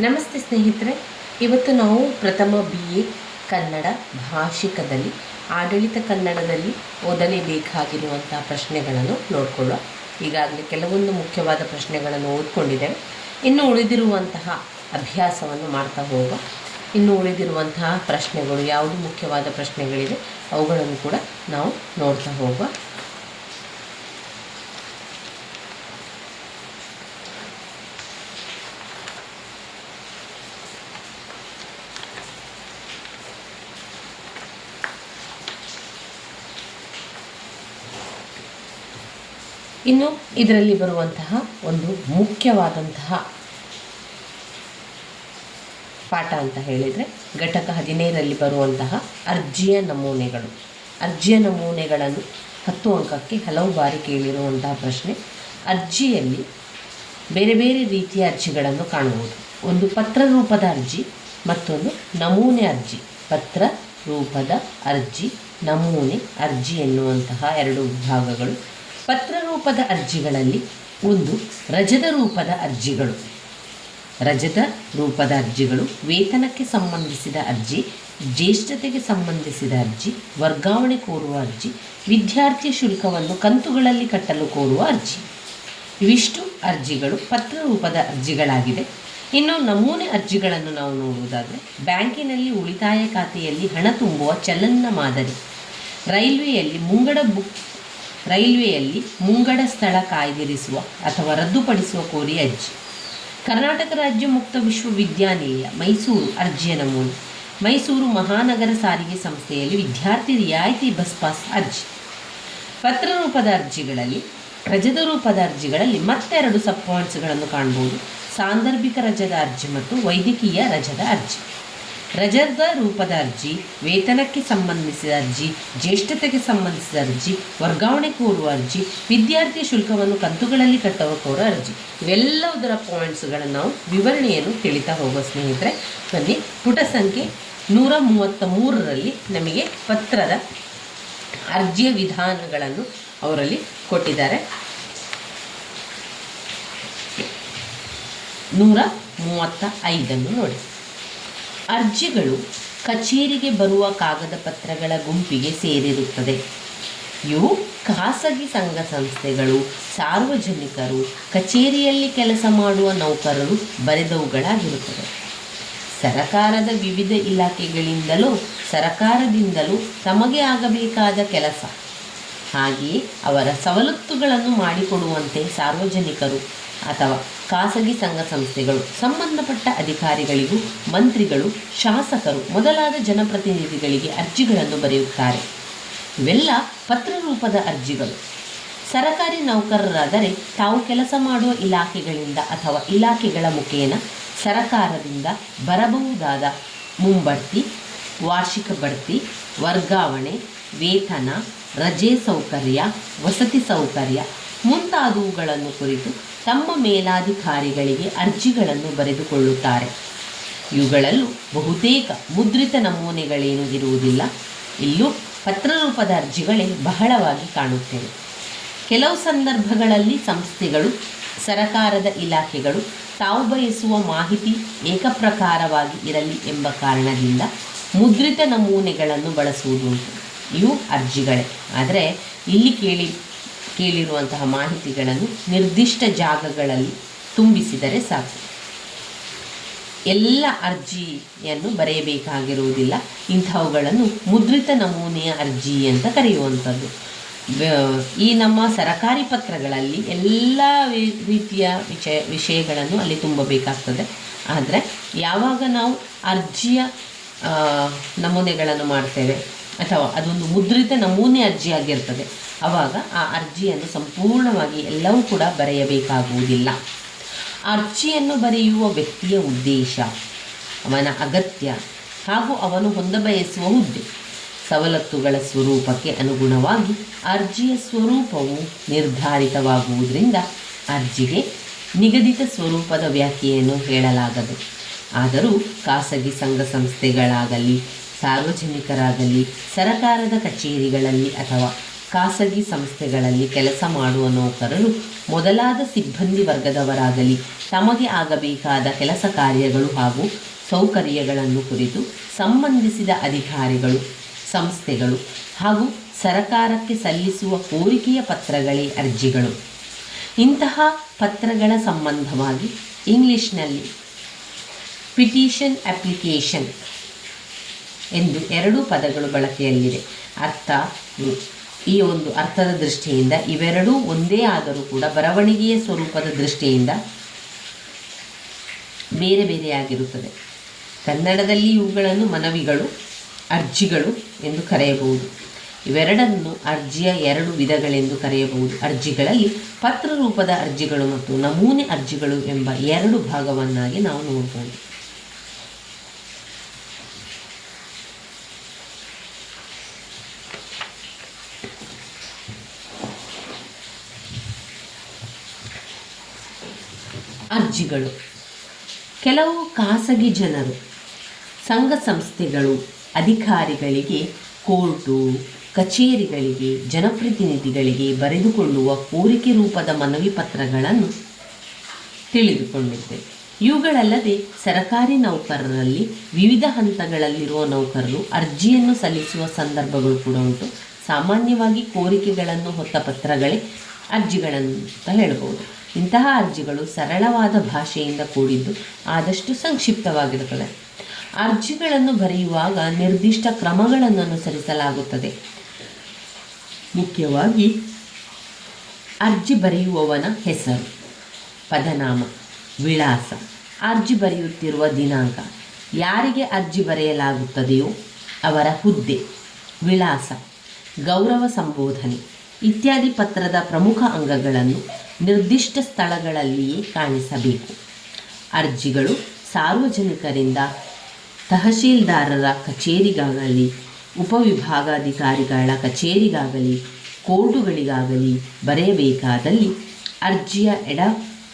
ನಮಸ್ತೆ ಸ್ನೇಹಿತರೆ, ಇವತ್ತು ನಾವು ಪ್ರಥಮ BA ಕನ್ನಡ ಭಾಷಿಕದಲ್ಲಿ ಆಡಳಿತ ಕನ್ನಡದಲ್ಲಿ ಓದಲೇಬೇಕಾಗಿರುವಂತಹ ಪ್ರಶ್ನೆಗಳನ್ನು ನೋಡಿಕೊಳ್ಳುವ. ಈಗಾಗಲೇ ಕೆಲವೊಂದು ಮುಖ್ಯವಾದ ಪ್ರಶ್ನೆಗಳನ್ನು ಓದ್ಕೊಂಡಿದ್ದೇವೆ. ಇನ್ನು ಉಳಿದಿರುವಂತಹ ಅಭ್ಯಾಸವನ್ನು ಮಾಡ್ತಾ ಹೋಗುವ. ಇನ್ನು ಉಳಿದಿರುವಂತಹ ಪ್ರಶ್ನೆಗಳು ಯಾವುದು ಮುಖ್ಯವಾದ ಪ್ರಶ್ನೆಗಳಿವೆ ಅವುಗಳನ್ನು ಕೂಡ ನಾವು ನೋಡ್ತಾ ಹೋಗುವ. ಇನ್ನು ಇದರಲ್ಲಿ ಬರುವಂತಹ ಒಂದು ಮುಖ್ಯವಾದಂತಹ ಪಾಠ ಅಂತ ಹೇಳಿದರೆ ಘಟಕ 15ರಲ್ಲಿ ಬರುವಂತಹ ಅರ್ಜಿಯ ನಮೂನೆಗಳು. ಅರ್ಜಿಯ ನಮೂನೆಗಳನ್ನು 10 ಅಂಕಕ್ಕೆ ಹಲವು ಬಾರಿ ಕೇಳಿರುವಂತಹ ಪ್ರಶ್ನೆ. ಅರ್ಜಿಯಲ್ಲಿ ಬೇರೆ ಬೇರೆ ರೀತಿಯ ಅರ್ಜಿಗಳನ್ನು ಕಾಣಬಹುದು. ಒಂದು ಪತ್ರ ರೂಪದ ಅರ್ಜಿ, ಮತ್ತೊಂದು ನಮೂನೆ ಅರ್ಜಿ. ಪತ್ರ ರೂಪದ ಅರ್ಜಿ, ನಮೂನೆ ಅರ್ಜಿ ಎನ್ನುವಂತಹ 2 ವಿಭಾಗಗಳು. ಪತ್ರ ರೂಪದ ಅರ್ಜಿಗಳಲ್ಲಿ ಒಂದು ರಜದ ರೂಪದ ಅರ್ಜಿಗಳು. ರಜದ ರೂಪದ ಅರ್ಜಿಗಳು ವೇತನಕ್ಕೆ ಸಂಬಂಧಿಸಿದ ಅರ್ಜಿ, ಜ್ಯೇಷ್ಠತೆಗೆ ಸಂಬಂಧಿಸಿದ ಅರ್ಜಿ, ವರ್ಗಾವಣೆ ಕೋರುವ ಅರ್ಜಿ, ವಿದ್ಯಾರ್ಥಿ ಶುಲ್ಕವನ್ನು ಕಂತುಗಳಲ್ಲಿ ಕಟ್ಟಲು ಕೋರುವ ಅರ್ಜಿ. ಇವಿಷ್ಟು ಅರ್ಜಿಗಳು ಪತ್ರ ರೂಪದ ಅರ್ಜಿಗಳಾಗಿದೆ. ಇನ್ನು ನಮೂನೆ ಅರ್ಜಿಗಳನ್ನು ನಾವು ನೋಡುವುದಾದರೆ, ಬ್ಯಾಂಕಿನಲ್ಲಿ ಉಳಿತಾಯ ಖಾತೆಯಲ್ಲಿ ಹಣ ತುಂಬುವ ಚಲನ್ನ ಮಾದರಿ, ರೈಲ್ವೆಯಲ್ಲಿ ಮುಂಗಡ ಸ್ಥಳ ಕಾಯ್ದಿರಿಸುವ ಅಥವಾ ರದ್ದುಪಡಿಸುವ ಕೋರಿ ಅರ್ಜಿ. ಕರ್ನಾಟಕ ರಾಜ್ಯ ಮುಕ್ತ ವಿಶ್ವವಿದ್ಯಾನಿಲಯ ಮೈಸೂರು ಅರ್ಜಿಯ ನಮೂನೆ. ಮೈಸೂರು ಮಹಾನಗರ ಸಾರಿಗೆ ಸಂಸ್ಥೆಯಲ್ಲಿ ವಿದ್ಯಾರ್ಥಿ ರಿಯಾಯಿತಿ ಬಸ್ ಪಾಸ್ ಅರ್ಜಿ. ಪತ್ರ ರೂಪದ ಅರ್ಜಿಗಳಲ್ಲಿ ರಜದ ರೂಪದ ಅರ್ಜಿಗಳಲ್ಲಿ ಮತ್ತೆ 2 ಸಬ್ ಪಾಯಿಂಟ್ಸ್ಗಳನ್ನು ಕಾಣ್ಬೋದು. ಸಾಂದರ್ಭಿಕ ರಜದ ಅರ್ಜಿ ಮತ್ತು ವೈದ್ಯಕೀಯ ರಜದ ಅರ್ಜಿ. ರಜದ ರೂಪದ ಅರ್ಜಿ ವೇತನಕ್ಕೆ ಸಂಬಂಧಿಸಿದ ಅರ್ಜಿ, ಜ್ಯೇಷ್ಠತೆಗೆ ಸಂಬಂಧಿಸಿದ ಅರ್ಜಿ, ವರ್ಗಾವಣೆ ಕೋರುವ ಅರ್ಜಿ, ವಿದ್ಯಾರ್ಥಿ ಶುಲ್ಕವನ್ನು ಕಂತುಗಳಲ್ಲಿ ಕಟ್ಟುವ ಕೋರುವ ಅರ್ಜಿ. ಇವೆಲ್ಲದರ ಪಾಯಿಂಟ್ಸ್ಗಳನ್ನು ನಾವು ವಿವರಣೆಯನ್ನು ತಿಳಿತಾ ಹೋಗುವ ಸ್ನೇಹಿತರೆ. ಬನ್ನಿ, ಪುಟ ಸಂಖ್ಯೆ 133ರಲ್ಲಿ ನಮಗೆ ಪತ್ರದ ಅರ್ಜಿಯ ವಿಧಾನಗಳನ್ನು ಅವರಲ್ಲಿ ಕೊಟ್ಟಿದ್ದಾರೆ. 135 ನೋಡಿ. ಅರ್ಜಿಗಳು ಕಚೇರಿಗೆ ಬರುವ ಕಾಗದ ಪತ್ರಗಳ ಗುಂಪಿಗೆ ಸೇರಿರುತ್ತದೆ. ಇವು ಖಾಸಗಿ ಸಂಘ ಸಂಸ್ಥೆಗಳು, ಸಾರ್ವಜನಿಕರು, ಕಚೇರಿಯಲ್ಲಿ ಕೆಲಸ ಮಾಡುವ ನೌಕರರು ಬರೆದವುಗಳಾಗಿರುತ್ತದೆ. ಸರಕಾರದ ವಿವಿಧ ಇಲಾಖೆಗಳಿಂದಲೂ ಸರಕಾರದಿಂದಲೂ ತಮಗೆ ಆಗಬೇಕಾದ ಕೆಲಸ, ಹಾಗೆಯೇ ಅವರ ಸವಲತ್ತುಗಳನ್ನು ಮಾಡಿಕೊಡುವಂತೆ ಸಾರ್ವಜನಿಕರು ಅಥವಾ ಖಾಸಗಿ ಸಂಘ ಸಂಸ್ಥೆಗಳು ಸಂಬಂಧಪಟ್ಟ ಅಧಿಕಾರಿಗಳಿಗೂ, ಮಂತ್ರಿಗಳು, ಶಾಸಕರು ಮೊದಲಾದ ಜನಪ್ರತಿನಿಧಿಗಳಿಗೆ ಅರ್ಜಿಗಳನ್ನು ಬರೆಯುತ್ತಾರೆ. ಇವೆಲ್ಲ ಪತ್ರ ರೂಪದ ಅರ್ಜಿಗಳು. ಸರಕಾರಿ ನೌಕರರಾದರೆ ತಾವು ಕೆಲಸ ಮಾಡುವ ಇಲಾಖೆಗಳಿಂದ ಅಥವಾ ಇಲಾಖೆಗಳ ಮುಖೇನ ಸರಕಾರದಿಂದ ಬರಬಹುದಾದ ಮುಂಬಡ್ತಿ, ವಾರ್ಷಿಕ ಬಡ್ತಿ, ವರ್ಗಾವಣೆ, ವೇತನ, ರಜೆ ಸೌಕರ್ಯ, ವಸತಿ ಸೌಕರ್ಯ ಮುಂತಾದವುಗಳನ್ನು ಕುರಿತು ತಮ್ಮ ಮೇಲಾಧಿಕಾರಿಗಳಿಗೆ ಅರ್ಜಿಗಳನ್ನು ಬರೆದುಕೊಳ್ಳುತ್ತಾರೆ. ಇವುಗಳಲ್ಲೂ ಬಹುತೇಕ ಮುದ್ರಿತ ನಮೂನೆಗಳೇನೂ ಇರುವುದಿಲ್ಲ. ಇಲ್ಲೂ ಪತ್ರರೂಪದ ಅರ್ಜಿಗಳೇ ಬಹಳವಾಗಿ ಕಾಣುತ್ತೇವೆ. ಕೆಲವು ಸಂದರ್ಭಗಳಲ್ಲಿ ಸಂಸ್ಥೆಗಳು, ಸರಕಾರದ ಇಲಾಖೆಗಳು ತಾವು ಬಯಸುವ ಮಾಹಿತಿ ಏಕಪ್ರಕಾರವಾಗಿ ಇರಲಿ ಎಂಬ ಕಾರಣದಿಂದ ಮುದ್ರಿತ ನಮೂನೆಗಳನ್ನು ಬಳಸುವುದುಂಟು. ಇವು ಅರ್ಜಿಗಳೇ. ಆದರೆ ಇಲ್ಲಿ ಕೇಳಿರುವಂತಹ ಮಾಹಿತಿಗಳನ್ನು ನಿರ್ದಿಷ್ಟ ಜಾಗಗಳಲ್ಲಿ ತುಂಬಿಸಿದರೆ ಸಾಕು. ಎಲ್ಲ ಅರ್ಜಿಯನ್ನು ಬರೆಯಬೇಕಾಗಿರುವುದಿಲ್ಲ. ಇಂಥವುಗಳನ್ನು ಮುದ್ರಿತ ನಮೂನೆಯ ಅರ್ಜಿ ಅಂತ ಕರೆಯುವಂಥದ್ದು. ಈ ನಮ್ಮ ಸರಕಾರಿ ಪತ್ರಗಳಲ್ಲಿ ಎಲ್ಲ ರೀತಿಯ ವಿಷಯಗಳನ್ನು ಅಲ್ಲಿ ತುಂಬಬೇಕಾಗ್ತದೆ. ಆದರೆ ಯಾವಾಗ ನಾವು ಅರ್ಜಿಯ ನಮೂನೆಗಳನ್ನು ಮಾಡ್ತೇವೆ ಅಥವಾ ಅದೊಂದು ಮುದ್ರಿತ ನಮೂನೆ ಅರ್ಜಿಯಾಗಿರ್ತದೆ, ಆವಾಗ ಆ ಅರ್ಜಿಯನ್ನು ಸಂಪೂರ್ಣವಾಗಿ ಎಲ್ಲವೂ ಕೂಡ ಬರೆಯಬೇಕಾಗುವುದಿಲ್ಲ. ಅರ್ಜಿಯನ್ನು ಬರೆಯುವ ವ್ಯಕ್ತಿಯ ಉದ್ದೇಶ, ಅವನ ಅಗತ್ಯ ಹಾಗೂ ಅವನು ಹೊಂದಬಯಸುವ ಹುದ್ದೆ, ಸವಲತ್ತುಗಳ ಸ್ವರೂಪಕ್ಕೆ ಅನುಗುಣವಾಗಿ ಅರ್ಜಿಯ ಸ್ವರೂಪವು ನಿರ್ಧಾರಿತವಾಗುವುದರಿಂದ ಅರ್ಜಿಗೆ ನಿಗದಿತ ಸ್ವರೂಪದ ವ್ಯಾಖ್ಯೆಯನ್ನು ಹೇಳಲಾಗದು. ಆದರೂ ಖಾಸಗಿ ಸಂಘ ಸಂಸ್ಥೆಗಳಾಗಲಿ, ಸಾರ್ವಜನಿಕರಾಗಲಿ, ಸರಕಾರದ ಕಚೇರಿಗಳಲ್ಲಿ ಅಥವಾ ಖಾಸಗಿ ಸಂಸ್ಥೆಗಳಲ್ಲಿ ಕೆಲಸ ಮಾಡುವ ನೌಕರರು ಮೊದಲಾದ ಸಿಬ್ಬಂದಿ ವರ್ಗದವರಾಗಲಿ ತಮಗೆ ಆಗಬೇಕಾದ ಕೆಲಸ ಕಾರ್ಯಗಳು ಹಾಗೂ ಸೌಕರ್ಯಗಳನ್ನು ಕುರಿತು ಸಂಬಂಧಿಸಿದ ಅಧಿಕಾರಿಗಳು, ಸಂಸ್ಥೆಗಳು ಹಾಗೂ ಸರಕಾರಕ್ಕೆ ಸಲ್ಲಿಸುವ ಕೋರಿಕೆಯ ಪತ್ರಗಳೇ ಅರ್ಜಿಗಳು. ಇಂತಹ ಪತ್ರಗಳ ಸಂಬಂಧವಾಗಿ ಇಂಗ್ಲಿಷ್ನಲ್ಲಿ ಪಿಟಿಷನ್, ಅಪ್ಲಿಕೇಶನ್ ಎಂದು ಎರಡೂ ಪದಗಳು ಬಳಕೆಯಲ್ಲಿದೆ. ಈ ಒಂದು ಅರ್ಥದ ದೃಷ್ಟಿಯಿಂದ ಇವೆರಡೂ ಒಂದೇ ಆದರೂ ಕೂಡ ಬರವಣಿಗೆಯ ಸ್ವರೂಪದ ದೃಷ್ಟಿಯಿಂದ ಬೇರೆ ಬೇರೆಯಾಗಿರುತ್ತದೆ. ಕನ್ನಡದಲ್ಲಿ ಇವುಗಳನ್ನು ಮನವಿಗಳು, ಅರ್ಜಿಗಳು ಎಂದು ಕರೆಯಬಹುದು. ಇವೆರಡನ್ನು ಅರ್ಜಿಯ ಎರಡು ವಿಧಗಳೆಂದು ಕರೆಯಬಹುದು. ಅರ್ಜಿಗಳಲ್ಲಿ ಪತ್ರರೂಪದ ಅರ್ಜಿಗಳು ಮತ್ತು ನಮೂನೆ ಅರ್ಜಿಗಳು ಎಂಬ ಎರಡು ಭಾಗವನ್ನಾಗಿ ನಾವು ನೋಡಬಹುದು. ಅರ್ಜಿಗಳು ಕೆಲವು ಖಾಸಗಿ ಜನರು, ಸಂಘ ಸಂಸ್ಥೆಗಳು, ಅಧಿಕಾರಿಗಳಿಗೆ, ಕೋರ್ಟು ಕಚೇರಿಗಳಿಗೆ, ಜನಪ್ರತಿನಿಧಿಗಳಿಗೆ ಬರೆದುಕೊಳ್ಳುವ ಕೋರಿಕೆ ರೂಪದ ಮನವಿ ಪತ್ರಗಳನ್ನು ತಿಳಿದುಕೊಂಡಿದ್ದೇವೆ. ಇವುಗಳಲ್ಲದೆ ಸರಕಾರಿ ನೌಕರರಲ್ಲಿ ವಿವಿಧ ಹಂತಗಳಲ್ಲಿರುವ ನೌಕರರು ಅರ್ಜಿಯನ್ನು ಸಲ್ಲಿಸುವ ಸಂದರ್ಭಗಳು ಕೂಡ ಉಂಟು. ಸಾಮಾನ್ಯವಾಗಿ ಕೋರಿಕೆಗಳನ್ನು ಹೊತ್ತ ಪತ್ರಗಳೇ ಅರ್ಜಿಗಳಂತ ಹೇಳಬಹುದು. ಇಂತಹ ಅರ್ಜಿಗಳು ಸರಳವಾದ ಭಾಷೆಯಿಂದ ಕೂಡಿದ್ದು ಆದಷ್ಟು ಸಂಕ್ಷಿಪ್ತವಾಗಿರುತ್ತದೆ. ಅರ್ಜಿಗಳನ್ನು ಬರೆಯುವಾಗ ನಿರ್ದಿಷ್ಟ ಕ್ರಮಗಳನ್ನು ಅನುಸರಿಸಲಾಗುತ್ತದೆ. ಮುಖ್ಯವಾಗಿ ಅರ್ಜಿ ಬರೆಯುವವನ ಹೆಸರು, ಪದನಾಮ, ವಿಳಾಸ, ಅರ್ಜಿ ಬರೆಯುತ್ತಿರುವ ದಿನಾಂಕ, ಯಾರಿಗೆ ಅರ್ಜಿ ಬರೆಯಲಾಗುತ್ತದೆಯೋ ಅವರ ಹುದ್ದೆ, ವಿಳಾಸ, ಗೌರವ ಸಂಬೋಧನೆ ಇತ್ಯಾದಿ ಪತ್ರದ ಪ್ರಮುಖ ಅಂಗಗಳನ್ನು ನಿರ್ದಿಷ್ಟ ಸ್ಥಳಗಳಲ್ಲಿಯೇ ಕಾಣಿಸಬೇಕು. ಅರ್ಜಿಗಳು ಸಾರ್ವಜನಿಕರಿಂದ ತಹಶೀಲ್ದಾರರ ಕಚೇರಿಗಾಗಲಿ, ಉಪವಿಭಾಗಾಧಿಕಾರಿಗಳ ಕಚೇರಿಗಾಗಲಿ, ಕೋರ್ಟುಗಳಿಗಾಗಲಿ ಬರೆಯಬೇಕಾದಲ್ಲಿ ಅರ್ಜಿಯ ಎಡ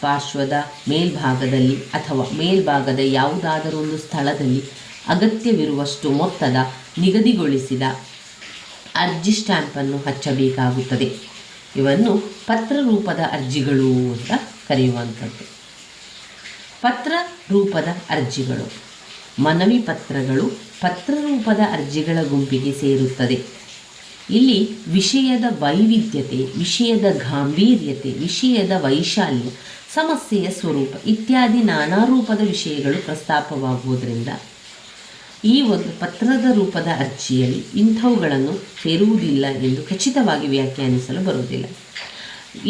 ಪಾರ್ಶ್ವದ ಮೇಲ್ಭಾಗದಲ್ಲಿ ಅಥವಾ ಮೇಲ್ಭಾಗದ ಯಾವುದಾದರೊಂದು ಸ್ಥಳದಲ್ಲಿ ಅಗತ್ಯವಿರುವಷ್ಟು ಮೊತ್ತದ ನಿಗದಿಗೊಳಿಸಿದ ಅರ್ಜಿ ಸ್ಟ್ಯಾಂಪನ್ನು ಹಚ್ಚಬೇಕಾಗುತ್ತದೆ. ಇವನ್ನು ಪತ್ರ ರೂಪದ ಅರ್ಜಿಗಳು ಅಂತ ಕರೆಯುವಂಥದ್ದು. ಪತ್ರ ರೂಪದ ಅರ್ಜಿಗಳು, ಮನವಿ ಪತ್ರಗಳು ಪತ್ರರೂಪದ ಅರ್ಜಿಗಳ ಗುಂಪಿಗೆ ಸೇರುತ್ತದೆ. ಇಲ್ಲಿ ವಿಷಯದ ವೈವಿಧ್ಯತೆ, ವಿಷಯದ ಗಾಂಭೀರ್ಯತೆ, ವಿಷಯದ ವೈಶಾಲ್ಯ, ಸಮಸ್ಯೆಯ ಸ್ವರೂಪ ಇತ್ಯಾದಿ ನಾನಾ ರೂಪದ ವಿಷಯಗಳು ಪ್ರಸ್ತಾಪವಾಗುವುದರಿಂದ ಈ ಒಂದು ಪತ್ರದ ರೂಪದ ಅರ್ಜಿಯಲ್ಲಿ ಇಂಥವುಗಳನ್ನು ಸೇರುವುದಿಲ್ಲ ಎಂದು ಖಚಿತವಾಗಿ ವ್ಯಾಖ್ಯಾನಿಸಲು ಬರುವುದಿಲ್ಲ.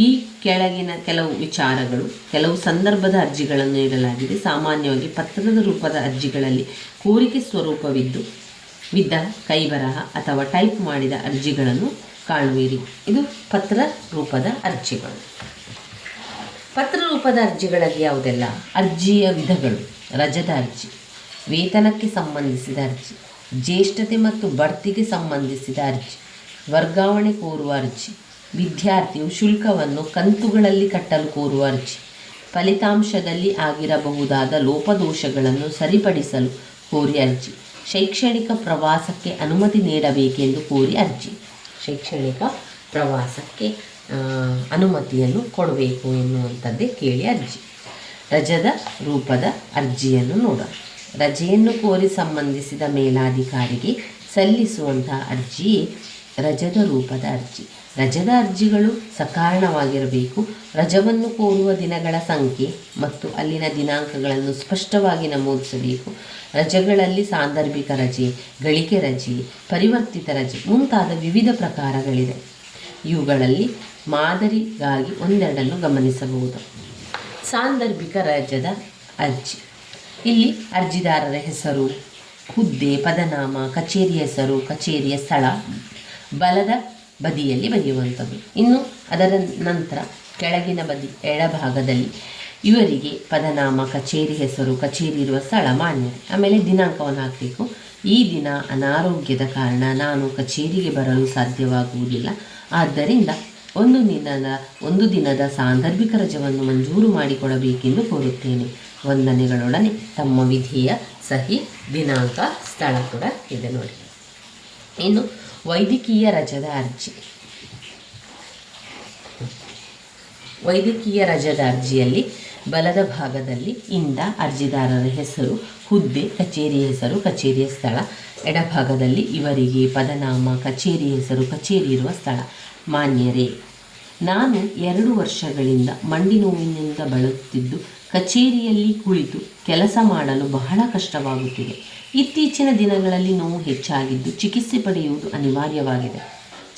ಈ ಕೆಳಗಿನ ಕೆಲವು ವಿಚಾರಗಳು, ಕೆಲವು ಸಂದರ್ಭದ ಅರ್ಜಿಗಳನ್ನು ನೀಡಲಾಗಿದೆ. ಸಾಮಾನ್ಯವಾಗಿ ಪತ್ರದ ರೂಪದ ಅರ್ಜಿಗಳಲ್ಲಿ ಕೋರಿಕೆ ಸ್ವರೂಪವಿದ್ದ ಕೈಬರಹ ಅಥವಾ ಟೈಪ್ ಮಾಡಿದ ಅರ್ಜಿಗಳನ್ನು ಕಾಣುವಿರಿ. ಇದು ಪತ್ರ ರೂಪದ ಅರ್ಜಿಗಳು. ಪತ್ರ ರೂಪದ ಅರ್ಜಿಗಳಲ್ಲಿ ಯಾವುದೆಲ್ಲ? ಅರ್ಜಿಯ ವಿಧಗಳು: ರಜದ ಅರ್ಜಿ, ವೇತನಕ್ಕೆ ಸಂಬಂಧಿಸಿದ ಅರ್ಜಿ, ಜ್ಯೇಷ್ಠತೆ ಮತ್ತು ಬಡ್ತಿಗೆ ಸಂಬಂಧಿಸಿದ ಅರ್ಜಿ, ವರ್ಗಾವಣೆ ಕೋರುವ ಅರ್ಜಿ, ವಿದ್ಯಾರ್ಥಿಯು ಶುಲ್ಕವನ್ನು ಕಂತುಗಳಲ್ಲಿ ಕಟ್ಟಲು ಕೋರುವ ಅರ್ಜಿ, ಫಲಿತಾಂಶದಲ್ಲಿ ಆಗಿರಬಹುದಾದ ಲೋಪದೋಷಗಳನ್ನು ಸರಿಪಡಿಸಲು ಕೋರಿ ಅರ್ಜಿ, ಶೈಕ್ಷಣಿಕ ಪ್ರವಾಸಕ್ಕೆ ಅನುಮತಿ ನೀಡಬೇಕೆಂದು ಕೋರಿ ಅರ್ಜಿ. ಶೈಕ್ಷಣಿಕ ಪ್ರವಾಸಕ್ಕೆ ಅನುಮತಿಯನ್ನು ಕೊಡಬೇಕು ಎನ್ನುವಂಥದ್ದೇ ಕೇಳಿ ಅರ್ಜಿ. ರಜದ ರೂಪದ ಅರ್ಜಿಯನ್ನು ನೋಡೋಣ. ರಜೆಯನ್ನು ಕೋರಿ ಸಂಬಂಧಿಸಿದ ಮೇಲಾಧಿಕಾರಿಗೆ ಸಲ್ಲಿಸುವಂತಹ ಅರ್ಜಿಯೇ ರಜದ ರೂಪದ ಅರ್ಜಿ. ರಜದ ಅರ್ಜಿಗಳು ಸಕಾರಣವಾಗಿರಬೇಕು. ರಜವನ್ನು ಕೋರುವ ದಿನಗಳ ಸಂಖ್ಯೆ ಮತ್ತು ಅಲ್ಲಿನ ದಿನಾಂಕಗಳನ್ನು ಸ್ಪಷ್ಟವಾಗಿ ನಮೂದಿಸಬೇಕು. ರಜೆಗಳಲ್ಲಿ ಸಾಂದರ್ಭಿಕ ರಜೆ, ಗಳಿಕೆ ರಜೆ, ಪರಿವರ್ತಿತ ರಜೆ ಮುಂತಾದ ವಿವಿಧ ಪ್ರಕಾರಗಳಿವೆ. ಇವುಗಳಲ್ಲಿ ಮಾದರಿಗಾಗಿ ಒಂದೆರಡನ್ನು ಗಮನಿಸಬಹುದು. ಸಾಂದರ್ಭಿಕ ರಜದ ಅರ್ಜಿ: ಇಲ್ಲಿ ಅರ್ಜಿದಾರರ ಹೆಸರು, ಹುದ್ದೆ, ಪದನಾಮ, ಕಚೇರಿ ಹೆಸರು, ಕಚೇರಿಯ ಸ್ಥಳ ಬಲದ ಬದಿಯಲ್ಲಿ ಬರೆಯುವಂಥದ್ದು. ಇನ್ನು ಅದರ ನಂತರ ಕೆಳಗಿನ ಬದಿ ಎಡಭಾಗದಲ್ಲಿ ಇವರಿಗೆ ಪದನಾಮ, ಕಚೇರಿ ಹೆಸರು, ಕಚೇರಿ ಇರುವ ಸ್ಥಳ, ಮಾನ್ಯ, ಆಮೇಲೆ ದಿನಾಂಕವನ್ನು ಹಾಕಬೇಕು. ಈ ದಿನ ಅನಾರೋಗ್ಯದ ಕಾರಣ ನಾನು ಕಚೇರಿಗೆ ಬರಲು ಸಾಧ್ಯವಾಗುವುದಿಲ್ಲ. ಆದ್ದರಿಂದ ಒಂದು ದಿನದ ಸಾಂದರ್ಭಿಕ ರಜವನ್ನು ಮಂಜೂರು ಮಾಡಿಕೊಡಬೇಕೆಂದು ಕೋರುತ್ತೇನೆ. ವಂದನೆಗಳೊಡನೆ ತಮ್ಮ ವಿಧಿಯ ಸಹಿ, ದಿನಾಂಕ, ಸ್ಥಳ ಕೂಡ ಇದೆ ನೋಡಿ. ಇನ್ನು ವೈದ್ಯಕೀಯ ರಜದ ಅರ್ಜಿ. ವೈದ್ಯಕೀಯ ರಜದ ಅರ್ಜಿಯಲ್ಲಿ ಬಲದ ಭಾಗದಲ್ಲಿ ಇಂದ ಅರ್ಜಿದಾರರ ಹೆಸರು, ಹುದ್ದೆ, ಕಚೇರಿ ಹೆಸರು, ಕಚೇರಿಯ ಸ್ಥಳ. ಎಡಭಾಗದಲ್ಲಿ ಇವರಿಗೆ ಪದನಾಮ, ಕಚೇರಿ ಹೆಸರು, ಕಚೇರಿ ಇರುವ ಸ್ಥಳ. ಮಾನ್ಯರೇ, ನಾನು 2 ವರ್ಷಗಳಿಂದ ಮಂಡಿ ನೋವಿನಿಂದ ಬಳಲುತ್ತಿದ್ದು ಕಚೇರಿಯಲ್ಲಿ ಕುಳಿತು ಕೆಲಸ ಮಾಡಲು ಬಹಳ ಕಷ್ಟವಾಗುತ್ತಿದೆ. ಇತ್ತೀಚಿನ ದಿನಗಳಲ್ಲಿ ನೋವು ಹೆಚ್ಚಾಗಿದ್ದು ಚಿಕಿತ್ಸೆ ಪಡೆಯುವುದು ಅನಿವಾರ್ಯವಾಗಿದೆ.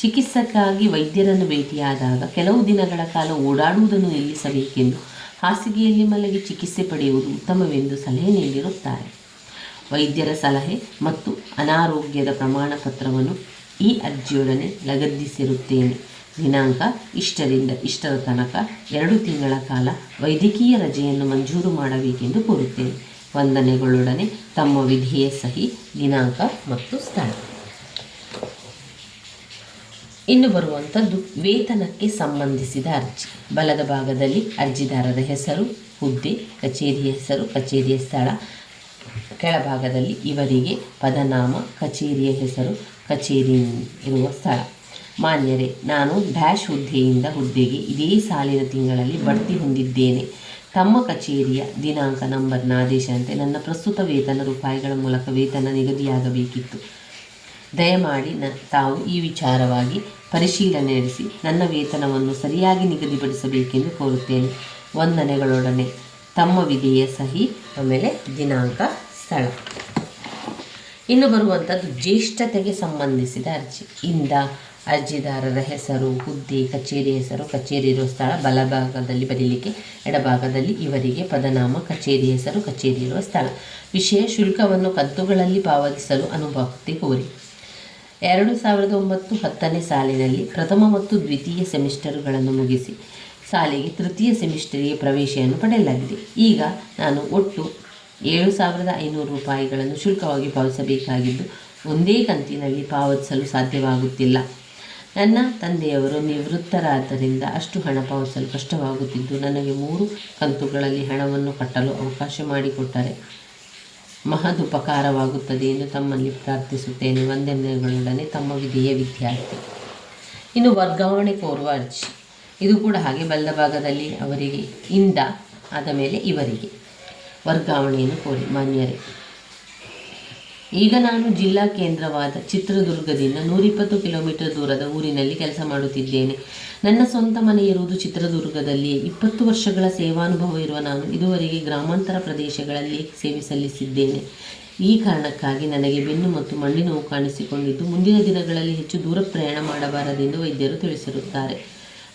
ಚಿಕಿತ್ಸೆಗಾಗಿ ವೈದ್ಯರನ್ನು ಭೇಟಿಯಾದಾಗ ಕೆಲವು ದಿನಗಳ ಕಾಲ ಓಡಾಡುವುದನ್ನು ನಿಲ್ಲಿಸಬೇಕೆಂದು ಹಾಸಿಗೆಯಲ್ಲಿ ಮಲಗಿ ಚಿಕಿತ್ಸೆ ಪಡೆಯುವುದು ಉತ್ತಮವೆಂದು ಸಲಹೆ ನೀಡಿರುತ್ತಾರೆ. ವೈದ್ಯರ ಸಲಹೆ ಮತ್ತು ಅನಾರೋಗ್ಯದ ಪ್ರಮಾಣ ಪತ್ರವನ್ನು ಈ ಅರ್ಜಿಯೊಡನೆ ಲಗತ್ತಿಸಿರುತ್ತೇನೆ. ದಿನಾಂಕ ಇಷ್ಟರಿಂದ ಇಷ್ಟರ ತನಕ 2 ತಿಂಗಳ ಕಾಲ ವೈದ್ಯಕೀಯ ರಜೆಯನ್ನು ಮಂಜೂರು ಮಾಡಬೇಕೆಂದು ಕೋರುತ್ತೇನೆ. ವಂದನೆಗಳೊಡನೆ ತಮ್ಮ ವಿಧೇಯ ಸಹಿ, ದಿನಾಂಕ ಮತ್ತು ಸ್ಥಳ. ಇನ್ನು ಬರುವಂಥದ್ದು ವೇತನಕ್ಕೆ ಸಂಬಂಧಿಸಿದ ಅರ್ಜಿ. ಬಲದ ಭಾಗದಲ್ಲಿ ಅರ್ಜಿದಾರರ ಹೆಸರು, ಹುದ್ದೆ, ಕಚೇರಿ ಹೆಸರು, ಕಚೇರಿಯ ಸ್ಥಳ. ಕೆಳಭಾಗದಲ್ಲಿ ಇವರಿಗೆ ಪದನಾಮ, ಕಚೇರಿಯ ಹೆಸರು, ಕಚೇರಿ ಇರುವ ಸ್ಥಳ. ಮಾನ್ಯರೇ, ನಾನು ಡ್ಯಾಶ್ ಹುದ್ದೆಯಿಂದ ಹುದ್ದೆಗೆ ಇದೇ ಸಾಲಿನ ತಿಂಗಳಲ್ಲಿ ಬಡ್ತಿ ಹೊಂದಿದ್ದೇನೆ. ತಮ್ಮ ಕಚೇರಿಯ ದಿನಾಂಕ ನಂಬರ್ನ ಆದೇಶದಂತೆ ನನ್ನ ಪ್ರಸ್ತುತ ವೇತನ ರೂಪಾಯಿಗಳ ಮೂಲಕ ವೇತನ ನಿಗದಿಯಾಗಬೇಕಿತ್ತು. ದಯಮಾಡಿ ತಾವು ಈ ವಿಚಾರವಾಗಿ ಪರಿಶೀಲನೆ ನಡೆಸಿ ನನ್ನ ವೇತನವನ್ನು ಸರಿಯಾಗಿ ನಿಗದಿಪಡಿಸಬೇಕೆಂದು ಕೋರುತ್ತೇನೆ. ವಂದನೆಗಳೊಡನೆ ತಮ್ಮ ವಿಧೇಯ ಸಹಿ, ಆಮೇಲೆ ದಿನಾಂಕ, ಸ್ಥಳ. ಇನ್ನು ಬರುವಂಥದ್ದು ಜ್ಯೇಷ್ಠತೆಗೆ ಸಂಬಂಧಿಸಿದ ಅರ್ಜಿ. ಇಂದ ಅರ್ಜಿದಾರರ ಹೆಸರು, ಹುದ್ದೆ, ಕಚೇರಿ ಹೆಸರು, ಕಚೇರಿ ಇರುವ ಸ್ಥಳ. ಬಲಭಾಗದಲ್ಲಿ ಬರೀಲಿಕ್ಕೆ, ಎಡಭಾಗದಲ್ಲಿ ಇವರಿಗೆ ಪದನಾಮ, ಕಚೇರಿ ಹೆಸರು, ಕಚೇರಿ ಇರುವ ಸ್ಥಳ. ವಿಷಯ: ಶುಲ್ಕವನ್ನು ಕಂತುಗಳಲ್ಲಿ ಪಾವತಿಸಲು ಅನುಭಕ್ತಿ ಕೋರಿ. 2009-10ನೇ ಸಾಲಿನಲ್ಲಿ ಪ್ರಥಮ ಮತ್ತು ದ್ವಿತೀಯ ಸೆಮಿಸ್ಟರುಗಳನ್ನು ಮುಗಿಸಿ ಸಾಲಿಗೆ ತೃತೀಯ ಸೆಮಿಸ್ಟರಿಗೆ ಪ್ರವೇಶವನ್ನು ಪಡೆಯಲಾಗಿದೆ. ಈಗ ನಾನು ಒಟ್ಟು 7,500 ರೂಪಾಯಿಗಳನ್ನು ಶುಲ್ಕವಾಗಿ ಪಾವತಿಸಬೇಕಾಗಿದ್ದು ಒಂದೇ ಕಂತಿನಲ್ಲಿ ಪಾವತಿಸಲು ಸಾಧ್ಯವಾಗುತ್ತಿಲ್ಲ. ನನ್ನ ತಂದೆಯವರು ನಿವೃತ್ತರಾದ್ದರಿಂದ ಅಷ್ಟು ಹಣ ಪಾವತಿಸಲು ಕಷ್ಟವಾಗುತ್ತಿದ್ದು ನನಗೆ 3 ಕಂತುಗಳಲ್ಲಿ ಹಣವನ್ನು ಕಟ್ಟಲು ಅವಕಾಶ ಮಾಡಿಕೊಟ್ಟರೆ ಮಹದುಪಕಾರವಾಗುತ್ತದೆ ಎಂದು ತಮ್ಮಲ್ಲಿ ಪ್ರಾರ್ಥಿಸುತ್ತೇನೆ. ವಂದನೆಗಳೊಡನೆ ತಮ್ಮ ವಿಧೇಯ ವಿದ್ಯಾರ್ಥಿ. ಇನ್ನು ವರ್ಗಾವಣೆ ಕೋರುವ ಅರ್ಜಿ. ಇದು ಕೂಡ ಹಾಗೆ ಬಲದ ಭಾಗದಲ್ಲಿ ಅವರಿಗೆ ಇಂದ, ಆದ ಮೇಲೆ ಇವರಿಗೆ ವರ್ಗಾವಣೆಯನ್ನು ಕೋರಿ. ಮಾನ್ಯರೇ, ಈಗ ನಾನು ಜಿಲ್ಲಾ ಕೇಂದ್ರವಾದ ಚಿತ್ರದುರ್ಗದಿಂದ 120 ಕಿಲೋಮೀಟರ್ ದೂರದ ಊರಿನಲ್ಲಿ ಕೆಲಸ ಮಾಡುತ್ತಿದ್ದೇನೆ. ನನ್ನ ಸ್ವಂತ ಮನೆ ಇರುವುದು ಚಿತ್ರದುರ್ಗದಲ್ಲಿಯೇ. 20 ವರ್ಷಗಳ ಸೇವಾನುಭವ ಇರುವ ನಾನು ಇದುವರೆಗೆ ಗ್ರಾಮಾಂತರ ಪ್ರದೇಶಗಳಲ್ಲಿ ಸೇವೆ ಸಲ್ಲಿಸಿದ್ದೇನೆ. ಈ ಕಾರಣಕ್ಕಾಗಿ ನನಗೆ ಬೆನ್ನು ಮತ್ತು ಮಂಡಿ ನೋವು ಕಾಣಿಸಿಕೊಂಡಿದ್ದು ಮುಂದಿನ ದಿನಗಳಲ್ಲಿ ಹೆಚ್ಚು ದೂರ ಪ್ರಯಾಣ ಮಾಡಬಾರದೆಂದು ವೈದ್ಯರು ತಿಳಿಸಿರುತ್ತಾರೆ.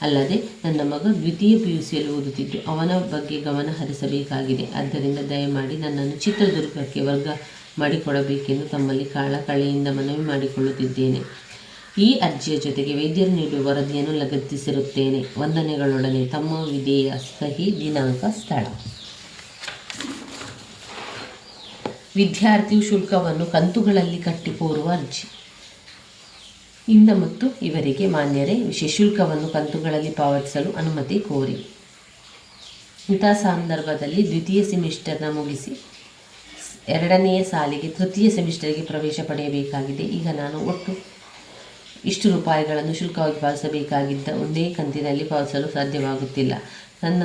ಅಲ್ಲದೆ ನನ್ನ ಮಗ ದ್ವಿತೀಯ PUCಯಲ್ಲಿ ಓದುತ್ತಿದ್ದು ಅವನ ಬಗ್ಗೆ ಗಮನ ಹರಿಸಬೇಕಾಗಿದೆ. ಆದ್ದರಿಂದ ದಯಮಾಡಿ ನನ್ನನ್ನು ಚಿತ್ರದುರ್ಗಕ್ಕೆ ವರ್ಗ ಮಾಡಿಕೊಡಬೇಕೆಂದು ತಮ್ಮಲ್ಲಿ ಕಳೆಯಿಂದ ಮನವಿ ಮಾಡಿಕೊಳ್ಳುತ್ತಿದ್ದೇನೆ. ಈ ಅರ್ಜಿಯ ಜೊತೆಗೆ ವೈದ್ಯರು ನೀಡುವ ವರದಿಯನ್ನು ಲಗತ್ತಿಸಿರುತ್ತೇನೆ. ವಂದನೆಗಳೊಡನೆ ತಮ್ಮ ವಿಧೇಯ ಸಹಿ, ದಿನಾಂಕ, ಸ್ಥಳ. ವಿದ್ಯಾರ್ಥಿಯು ಶುಲ್ಕವನ್ನು ಕಂತುಗಳಲ್ಲಿ ಕಟ್ಟಿ ಕೋರುವ ಅರ್ಜಿ. ಇಂದ ಮತ್ತು ಇವರಿಗೆ ಮಾನ್ಯರೇ, ವಿಶೇಷ ಶುಲ್ಕವನ್ನು ಕಂತುಗಳಲ್ಲಿ ಪಾವತಿಸಲು ಅನುಮತಿ ಕೋರಿ. ಇಂಥ ಸಂದರ್ಭದಲ್ಲಿ ದ್ವಿತೀಯ ಸೆಮಿಸ್ಟರ್ನ ಮುಗಿಸಿ 2ನೇ ಸಾಲಿಗೆ ತೃತೀಯ ಸೆಮಿಸ್ಟರ್ಗೆ ಪ್ರವೇಶ ಪಡೆಯಬೇಕಾಗಿದೆ. ಈಗ ನಾನು ಒಟ್ಟು ಇಷ್ಟು ರೂಪಾಯಿಗಳನ್ನು ಶುಲ್ಕವಾಗಿ ಪಾವತಿಸಬೇಕಾಗಿದ್ದ ಒಂದೇ ಕಂತಿನಲ್ಲಿ ಪಾವತಿಸಲು ಸಾಧ್ಯವಾಗುತ್ತಿಲ್ಲ. ನನ್ನ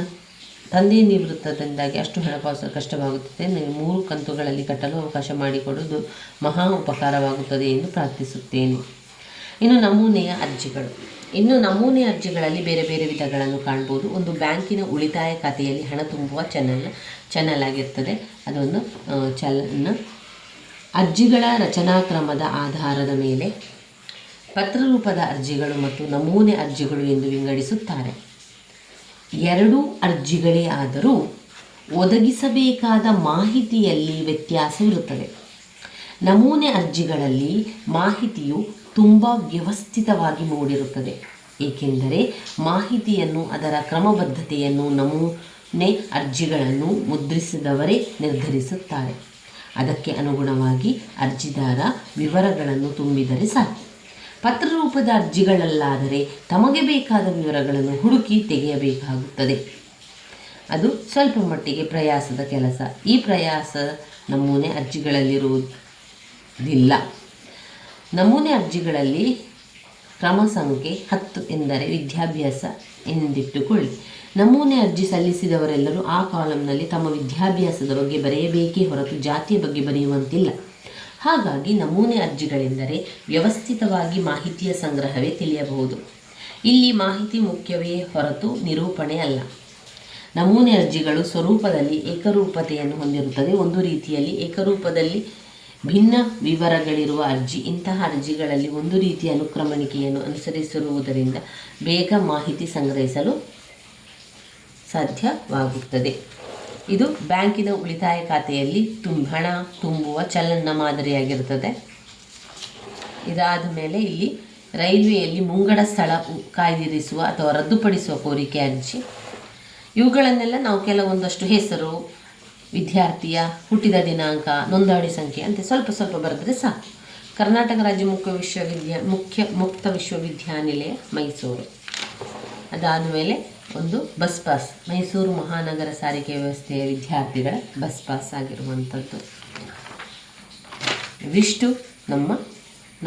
ತಂದೆ ನಿವೃತ್ತದಿಂದಾಗಿ ಅಷ್ಟು ಹಣ ಪಾವತಿಸಲು ಕಷ್ಟವಾಗುತ್ತದೆ. ನನಗೆ 3 ಕಂತುಗಳಲ್ಲಿ ಕಟ್ಟಲು ಅವಕಾಶ ಮಾಡಿಕೊಡುವುದು ಮಹಾ ಉಪಕಾರವಾಗುತ್ತದೆ ಎಂದು ಪ್ರಾರ್ಥಿಸುತ್ತೇನೆ. ಇನ್ನು ನಮೂನೆಯ ಅರ್ಜಿಗಳು. ನಮೂನೆ ಅರ್ಜಿಗಳಲ್ಲಿ ಬೇರೆ ಬೇರೆ ವಿಧಗಳನ್ನು ಕಾಣ್ಬೋದು. ಒಂದು ಬ್ಯಾಂಕಿನ ಉಳಿತಾಯ ಖಾತೆಯಲ್ಲಿ ಹಣ ತುಂಬುವ ಚಾನಲ್ ಆಗಿರ್ತದೆ. ಅದೊಂದು ಚಲನ. ಅರ್ಜಿಗಳ ರಚನಾಕ್ರಮದ ಆಧಾರದ ಮೇಲೆ ಪತ್ರರೂಪದ ಅರ್ಜಿಗಳು ಮತ್ತು ನಮೂನೆ ಅರ್ಜಿಗಳು ಎಂದು ವಿಂಗಡಿಸುತ್ತಾರೆ. 2 ಅರ್ಜಿಗಳೇ ಆದರೂ ಒದಗಿಸಬೇಕಾದ ಮಾಹಿತಿಯಲ್ಲಿ ವ್ಯತ್ಯಾಸವಿರುತ್ತದೆ. ನಮೂನೆ ಅರ್ಜಿಗಳಲ್ಲಿ ಮಾಹಿತಿಯು ತುಂಬ ವ್ಯವಸ್ಥಿತವಾಗಿ ಮೂಡಿರುತ್ತದೆ, ಏಕೆಂದರೆ ಮಾಹಿತಿಯನ್ನು, ಅದರ ಕ್ರಮಬದ್ಧತೆಯನ್ನು ನಮೂನೆ ಅರ್ಜಿಗಳನ್ನು ಮುದ್ರಿಸಿದವರೇ ನಿರ್ಧರಿಸುತ್ತಾರೆ. ಅದಕ್ಕೆ ಅನುಗುಣವಾಗಿ ಅರ್ಜಿದಾರ ವಿವರಗಳನ್ನು ತುಂಬಿದರೆ ಸಾಕು. ಪತ್ರರೂಪದ ಅರ್ಜಿಗಳಲ್ಲಾದರೆ ತಮಗೆ ಬೇಕಾದ ವಿವರಗಳನ್ನು ಹುಡುಕಿ ತೆಗೆಯಬೇಕಾಗುತ್ತದೆ. ಅದು ಸ್ವಲ್ಪ ಮಟ್ಟಿಗೆ ಪ್ರಯಾಸದ ಕೆಲಸ. ಈ ಪ್ರಯಾಸ ನಮೂನೆ ಅರ್ಜಿಗಳಲ್ಲಿರುವುದಿಲ್ಲ. ನಮೂನೆ ಅರ್ಜಿಗಳಲ್ಲಿ ಕ್ರಮ ಸಂಖ್ಯೆ 10 ಎಂದರೆ ವಿದ್ಯಾಭ್ಯಾಸ ಎಂದಿಟ್ಟುಕೊಳ್ಳಿ. ನಮೂನೆ ಅರ್ಜಿ ಸಲ್ಲಿಸಿದವರೆಲ್ಲರೂ ಆ ಕಾಲಂನಲ್ಲಿ ತಮ್ಮ ವಿದ್ಯಾಭ್ಯಾಸದ ಬಗ್ಗೆ ಬರೆಯಬೇಕೇ ಹೊರತು ಜಾತಿಯ ಬಗ್ಗೆ ಬರೆಯುವಂತಿಲ್ಲ. ಹಾಗಾಗಿ ನಮೂನೆ ಅರ್ಜಿಗಳೆಂದರೆ ವ್ಯವಸ್ಥಿತವಾಗಿ ಮಾಹಿತಿಯ ಸಂಗ್ರಹವೇ ತಿಳಿಯಬಹುದು. ಇಲ್ಲಿ ಮಾಹಿತಿ ಮುಖ್ಯವೇ ಹೊರತು ನಿರೂಪಣೆ ಅಲ್ಲ. ನಮೂನೆ ಅರ್ಜಿಗಳು ಸ್ವರೂಪದಲ್ಲಿ ಏಕರೂಪತೆಯನ್ನು ಹೊಂದಿರುತ್ತದೆ. ಒಂದು ರೀತಿಯಲ್ಲಿ ಏಕರೂಪದಲ್ಲಿ ಭಿನ್ನ ವಿವರಗಳಿರುವ ಅರ್ಜಿ. ಇಂತಹ ಅರ್ಜಿಗಳಲ್ಲಿ ಒಂದು ರೀತಿಯ ಅನುಕ್ರಮಣಿಕೆಯನ್ನು ಅನುಸರಿಸಿರುವುದರಿಂದ ಬೇಗ ಮಾಹಿತಿ ಸಂಗ್ರಹಿಸಲು ಸಾಧ್ಯವಾಗುತ್ತದೆ. ಇದು ಬ್ಯಾಂಕಿನ ಉಳಿತಾಯ ಖಾತೆಯಲ್ಲಿ ಹಣ ತುಂಬುವ ಚಲನ ಮಾದರಿಯಾಗಿರುತ್ತದೆ. ಇದಾದ ಮೇಲೆ ಇಲ್ಲಿ ರೈಲ್ವೆಯಲ್ಲಿ ಮುಂಗಡ ಸ್ಥಳ ಕಾಯ್ದಿರಿಸುವ ಅಥವಾ ರದ್ದುಪಡಿಸುವ ಕೋರಿಕೆ ಅರ್ಜಿ. ಇವುಗಳನ್ನೆಲ್ಲ ನಾವು ಕೆಲವೊಂದಷ್ಟು ಹೆಸರು, ವಿದ್ಯಾರ್ಥಿಯ ಹುಟ್ಟಿದ ದಿನಾಂಕ, ನೋಂದಣಿ ಸಂಖ್ಯೆ ಅಂತ ಸ್ವಲ್ಪ ಬರೆದ್ರೆ ಸಾಕು. ಕರ್ನಾಟಕ ರಾಜ್ಯ ಮುಕ್ತ ವಿಶ್ವವಿದ್ಯಾನಿಲಯ ಮೈಸೂರು. ಅದಾದ ಮೇಲೆ ಒಂದು ಬಸ್ ಪಾಸ್, ಮೈಸೂರು ಮಹಾನಗರ ಸಾರಿಗೆ ವ್ಯವಸ್ಥೆಯ ವಿದ್ಯಾರ್ಥಿಗಳ ಬಸ್ ಪಾಸ್ ಆಗಿರುವಂಥದ್ದು. ಇವಿಷ್ಟು ನಮ್ಮ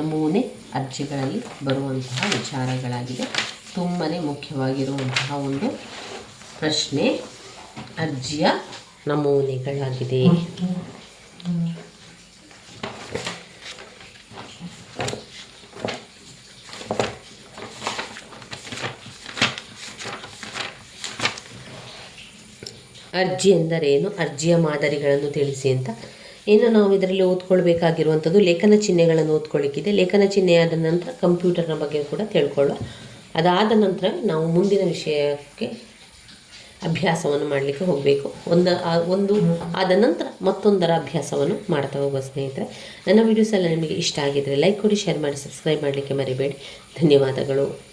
ನಮೂನೆ ಅರ್ಜಿಗಳಲ್ಲಿ ಬರುವಂತಹ ವಿಚಾರಗಳಾಗಿದೆ. ತುಂಬಾ ಮುಖ್ಯವಾಗಿರುವಂತಹ ಒಂದು ಪ್ರಶ್ನೆ ಅರ್ಜಿಯ ನಮೂನೆಗಳಾಗಿದೆ. ಅರ್ಜಿ ಎಂದರೇನು, ಅರ್ಜಿಯ ಮಾದರಿಗಳನ್ನು ತಿಳಿಸಿ ಅಂತ. ಇನ್ನು ನಾವು ಇದರಲ್ಲಿ ಓದ್ಕೊಳ್ಬೇಕಾಗಿರುವಂಥದ್ದು ಲೇಖನ ಚಿಹ್ನೆಗಳನ್ನು ಓದ್ಕೊಳ್ಳಿಕ್ಕಿದೆ. ಲೇಖನ ಚಿಹ್ನೆಯಾದ ನಂತರ ಕಂಪ್ಯೂಟರ್ನ ಬಗ್ಗೆ ಕೂಡ ತಿಳ್ಕೊಳ್ಳೋ. ಅದಾದ ನಂತರ ನಾವು ಮುಂದಿನ ವಿಷಯಕ್ಕೆ ಅಭ್ಯಾಸವನ್ನು ಮಾಡಲಿಕ್ಕೆ ಹೋಗಬೇಕು. ಒಂದು ಆದ ನಂತರ ಮತ್ತೊಂದರ ಅಭ್ಯಾಸವನ್ನು ಮಾಡ್ತಾ ಹೋಗುವ ಸ್ನೇಹಿತರೆ. ನನ್ನ ವೀಡಿಯೋಸ್ ಎಲ್ಲ ನಿಮಗೆ ಇಷ್ಟ ಆಗಿದ್ದರೆ ಲೈಕ್ ಕೊಡಿ, ಶೇರ್ ಮಾಡಿ, ಸಬ್ಸ್ಕ್ರೈಬ್ ಮಾಡಲಿಕ್ಕೆ ಮರಿಬೇಡಿ. ಧನ್ಯವಾದಗಳು.